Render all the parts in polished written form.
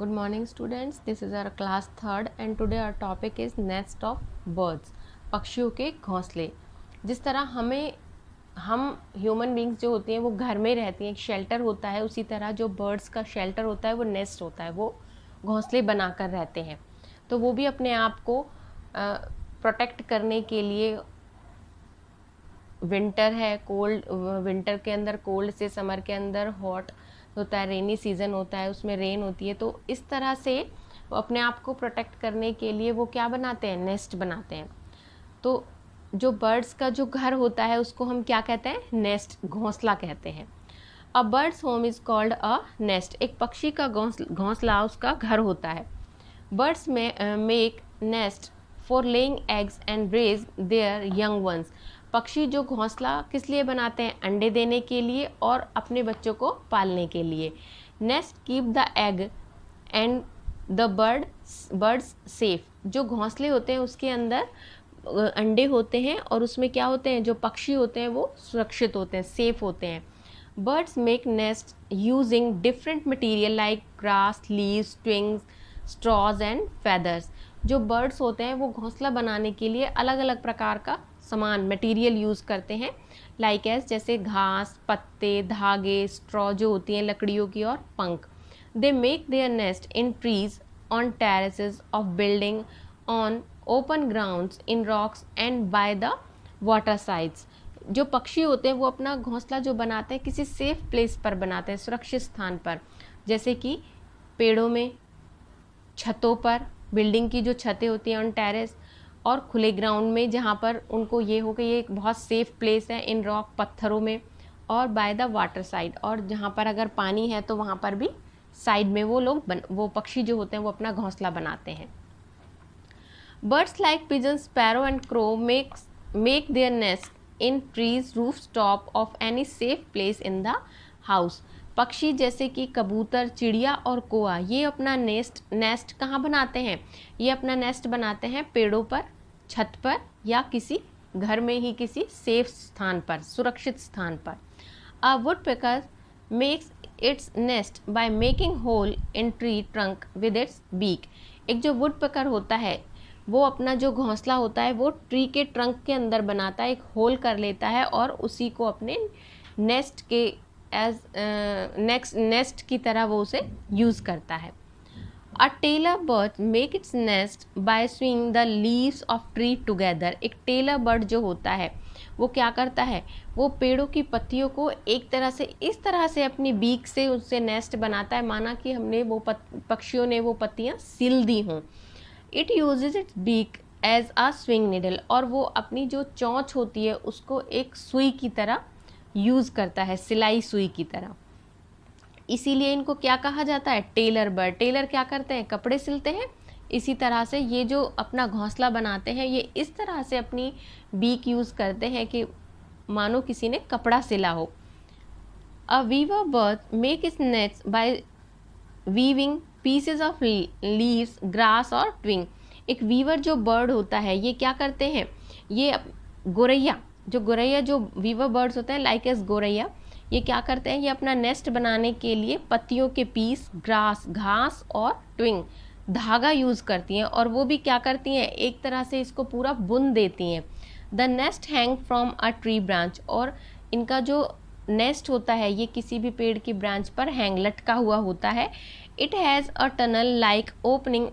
Good morning students, this is our class third and today our topic is nest of birds. पक्षियों के घोंसले। जिस तरह हम ह्यूमन बींग्स जो होती हैं वो घर में रहती हैं, एक शेल्टर होता है, उसी तरह जो बर्ड्स का शेल्टर होता है वो नेस्ट होता है, वो घोंसले बनाकर रहते हैं। तो वो भी अपने आप को प्रोटेक्ट करने के लिए, विंटर है, कोल्ड, विंटर के अंदर कोल्ड से, समर के अंदर हॉट होता है, रेनी सीज़न होता है, उसमें रेन होती है, तो इस तरह से अपने आप को प्रोटेक्ट करने के लिए वो क्या बनाते हैं, नेस्ट बनाते हैं। तो जो बर्ड्स का जो घर होता है उसको हम क्या कहते हैं, नेस्ट, घोंसला कहते हैं। A bird's home is called a nest. एक पक्षी का घोंसला उसका घर होता है। बर्ड्स में make nest for laying eggs and raise their young ones. पक्षी जो घोंसला किस लिए बनाते हैं, अंडे देने के लिए और अपने बच्चों को पालने के लिए। Nest keep the egg and the birds safe. जो घोंसले होते हैं उसके अंदर अंडे होते हैं और उसमें क्या होते हैं, जो पक्षी होते हैं वो सुरक्षित होते हैं, सेफ होते हैं। Birds make nest using different material like grass, leaves, twigs, straws and feathers. जो बर्ड्स होते हैं वो घोंसला बनाने के लिए अलग अलग प्रकार का सामान, मटेरियल यूज़ करते हैं, लाइक एज जैसे घास, पत्ते, धागे, स्ट्रॉ जो होती हैं लकड़ियों की, और पंख। They make their nest in trees, on terraces of building, on open grounds, in rocks and by the water sides. जो पक्षी होते हैं वो अपना घोंसला जो बनाते हैं किसी सेफ प्लेस पर बनाते हैं, सुरक्षित स्थान पर, जैसे कि पेड़ों में, छतों पर, बिल्डिंग की जो छतें होती हैं ऑन टेरेस, और खुले ग्राउंड में जहाँ पर उनको ये हो कि ये एक बहुत सेफ प्लेस है, इन रॉक, पत्थरों में, और बाय द वाटर साइड, और जहाँ पर अगर पानी है तो वहाँ पर भी साइड में वो पक्षी जो होते हैं वो अपना घोंसला बनाते हैं। Birds like pigeon, sparrow and crow make their nest in trees, roof top of any safe place in the house. पक्षी जैसे कि कबूतर, चिड़िया और कोआ, ये अपना नेस्ट कहाँ बनाते हैं, ये अपना नेस्ट बनाते हैं पेड़ों पर, छत पर, या किसी घर में ही किसी सेफ स्थान पर, सुरक्षित स्थान पर। A woodpecker makes its nest by making hole in tree trunk with its beak. एक जो वुडपेकर होता है वो अपना जो घोंसला होता है वो ट्री के ट्रंक के अंदर बनाता है, एक होल कर लेता है और उसी को अपने नेस्ट के नेस्ट की तरह वो उसे यूज़ करता है। A tailor bird make its nest by sewing the leaves of tree together. एक टेलर बर्ड जो होता है वो क्या करता है, वो पेड़ों की पत्तियों को एक तरह से, इस तरह से अपनी बीक से उससे नेस्ट बनाता है, माना कि हमने वो पक्षियों ने वो पत्तियाँ सिल दी हों। It uses its beak as a sewing needle, और वो अपनी जो चोंच होती है उसको एक सुई की तरह यूज़ करता है, सिलाई सुई की तरह। इसीलिए इनको क्या कहा जाता है, टेलर बर्ड। टेलर क्या करते हैं, कपड़े सिलते हैं। इसी तरह से ये जो अपना घोंसला बनाते हैं ये इस तरह से अपनी बीक यूज़ करते हैं कि मानो किसी ने कपड़ा सिला हो। A weaver bird make its nets by weaving pieces of leaves, grass और ट्विंग। एक वीवर जो बर्ड होता है ये क्या करते हैं, ये गोरैया जो वीवर बर्ड्स होते हैं लाइक एस गोरैया, ये क्या करते हैं, ये अपना नेस्ट बनाने के लिए पत्तियों के पीस, ग्रास, घास और ट्विंग, धागा यूज़ करती हैं, और वो भी क्या करती हैं, एक तरह से इसको पूरा बुन देती हैं। The nest hang from a tree branch, और इनका जो नेस्ट होता है ये किसी भी पेड़ की ब्रांच पर हैंग, लटका हुआ होता है। It has a tunnel like opening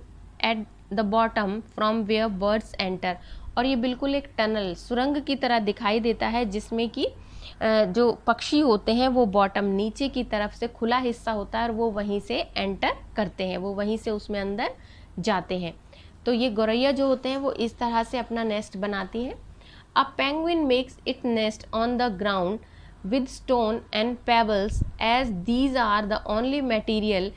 at the bottom from where birds enter, और ये बिल्कुल एक टनल, सुरंग की तरह दिखाई देता है, जिसमें कि जो पक्षी होते हैं वो बॉटम, नीचे की तरफ से खुला हिस्सा होता है और वो वहीं से एंटर करते हैं, वो वहीं से उसमें अंदर जाते हैं। तो ये गौरैया जो होते हैं वो इस तरह से अपना नेस्ट बनाती हैं। A penguin makes it nest on the ground with stone and pebbles, as these are the only material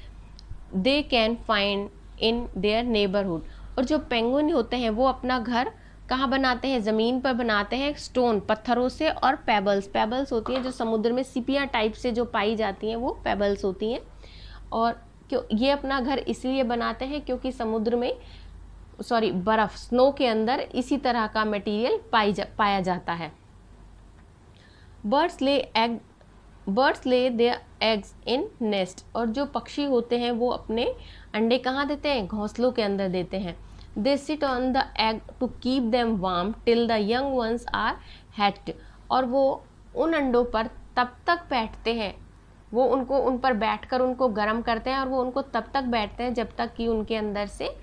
they can find in their neighborhood। और जो पेंगुइन होते हैं वो अपना घर कहाँ बनाते हैं, ज़मीन पर बनाते हैं, स्टोन, पत्थरों से, और पेबल्स होती हैं जो समुद्र में सिपियाँ टाइप से जो पाई जाती हैं वो पेबल्स होती हैं। और क्यों ये अपना घर इसलिए बनाते हैं क्योंकि समुद्र में, बर्फ़, स्नो के अंदर इसी तरह का मटेरियल पाया जाता है। बर्ड्स ले egg birds lay their eggs in nest, और जो पक्षी होते हैं वो अपने अंडे कहाँ देते हैं, घोंसलों के अंदर देते हैं। They sit on the egg to keep them warm till the young ones are hatched, और वो उन अंडों पर तब तक बैठते हैं, वो उनको उन पर बैठकर उनको गर्म करते हैं, और वो उनको तब तक बैठते हैं जब तक कि उनके अंदर से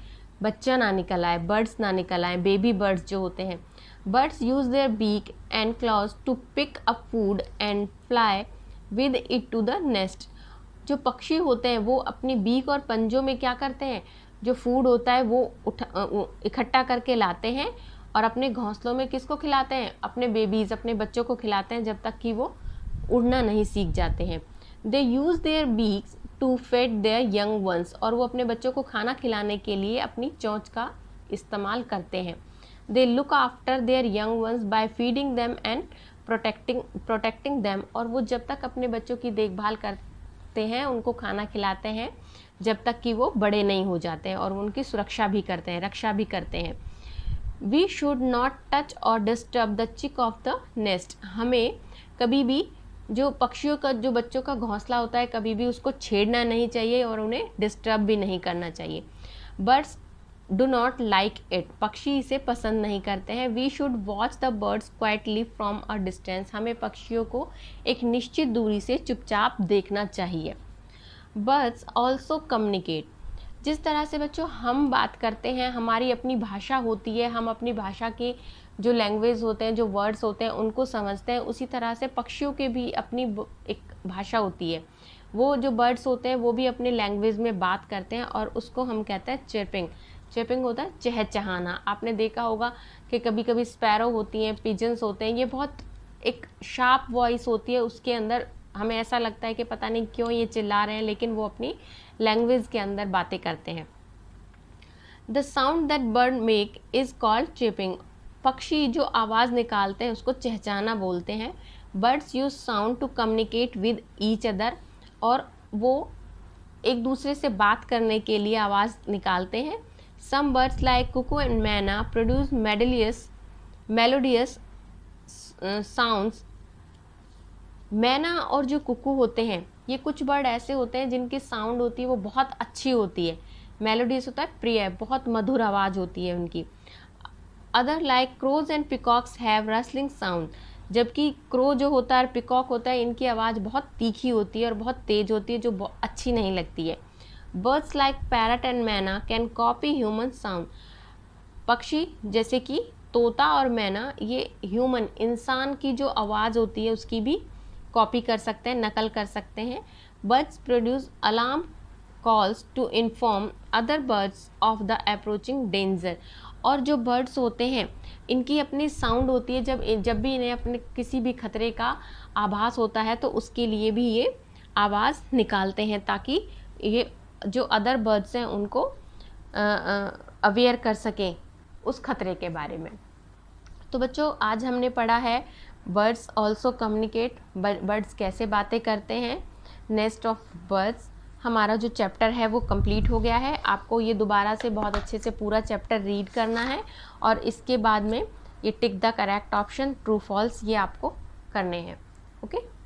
बच्चा ना निकल आए, बर्ड्स ना निकल आए, बेबी बर्ड्स जो होते हैं। Birds use their beak and claws to pick up food and fly with it to the nest. जो पक्षी होते हैं वो अपनी बीक और पंजों में क्या करते हैं, जो फूड होता है वो इकट्ठा करके लाते हैं, और अपने घोंसलों में किसको खिलाते हैं, अपने बेबीज, अपने बच्चों को खिलाते हैं जब तक कि वो उड़ना नहीं सीख जाते हैं। They use their beaks to fed their young ones, और वो अपने बच्चों को खाना खिलाने के लिए अपनी चोंच का इस्तेमाल करते हैं। They look after their young ones by feeding them and protecting them, और वो जब तक अपने बच्चों की देखभाल करते हैं, उनको खाना खिलाते हैं जब तक कि वो बड़े नहीं हो जाते हैं, और उनकी सुरक्षा भी करते हैं, रक्षा भी करते हैं। वी शुड नॉट टच और डिस्टर्ब द चिक ऑफ द नेस्ट, हमें कभी भी जो पक्षियों का, जो बच्चों का घोंसला होता है, कभी भी उसको छेड़ना नहीं चाहिए और उन्हें डिस्टर्ब भी नहीं करना चाहिए। Birds do not like it, पक्षी इसे पसंद नहीं करते हैं। We should watch the birds quietly from a distance, हमें पक्षियों को एक निश्चित दूरी से चुपचाप देखना चाहिए। बर्ड्स ऑल्सो कम्युनिकेट, जिस तरह से बच्चों हम बात करते हैं, हमारी अपनी भाषा होती है, हम अपनी भाषा के जो लैंग्वेज होते हैं, जो वर्ड्स होते हैं उनको समझते हैं, उसी तरह से पक्षियों के भी अपनी एक भाषा होती है। वो जो बर्ड्स होते हैं वो भी अपने लैंग्वेज में बात करते हैं, और उसको हम कहते हैं चिर्पिंग। चिर्पिंग होता है चहचहाना। आपने देखा होगा कि कभी कभी स्पैरो होती हैं, पिजन्स होते हैं, ये बहुत एक शार्प वॉइस होती है, उसके अंदर हमें ऐसा लगता है कि पता नहीं क्यों ये चिल्ला रहे हैं, लेकिन वो अपनी लैंग्वेज के अंदर बातें करते हैं। The sound that bird make is called chirping, पक्षी जो आवाज़ निकालते हैं उसको चहचहाना बोलते हैं। Birds use sound to communicate with each other, और वो एक दूसरे से बात करने के लिए आवाज़ निकालते हैं। Some birds like cuckoo and myna produce melodious sounds. मैना और जो कुकू होते हैं, ये कुछ बर्ड ऐसे होते हैं जिनकी साउंड होती है वो बहुत अच्छी होती है। मेलोडियस होता है प्रिय, बहुत मधुर आवाज़ होती है उनकी। Other like crows and peacocks have rustling sound, जबकि क्रो जो होता है और पिकॉक होता है, इनकी आवाज़ बहुत तीखी होती है और बहुत तेज होती है, जो अच्छी नहीं लगती है। बर्ड्स लाइक पैरट एंड मैना कैन कॉपी ह्यूमन साउंड, पक्षी जैसे कि तोता और मैना ये ह्यूमन, इंसान की जो आवाज़ होती है उसकी भी कॉपी कर सकते हैं, नकल कर सकते हैं। Birds produce alarm calls to inform other birds of the approaching danger, और जो बर्ड्स होते हैं इनकी अपनी साउंड होती है, जब भी इन्हें अपने किसी भी खतरे का आभास होता है तो उसके लिए भी ये आवाज़ निकालते हैं, ताकि ये जो अदर बर्ड्स हैं उनको अवेयर कर सकें उस खतरे के बारे में। तो बच्चों आज हमने पढ़ा है बर्ड्स ऑल्सो कम्युनिकेट, बर्ड्स कैसे बातें करते हैं। नेस्ट ऑफ बर्ड्स हमारा जो चैप्टर है वो कंप्लीट हो गया है। आपको ये दोबारा से बहुत अच्छे से पूरा चैप्टर रीड करना है, और इसके बाद में ये tick the correct option, true false, ये आपको करने हैं। ओके।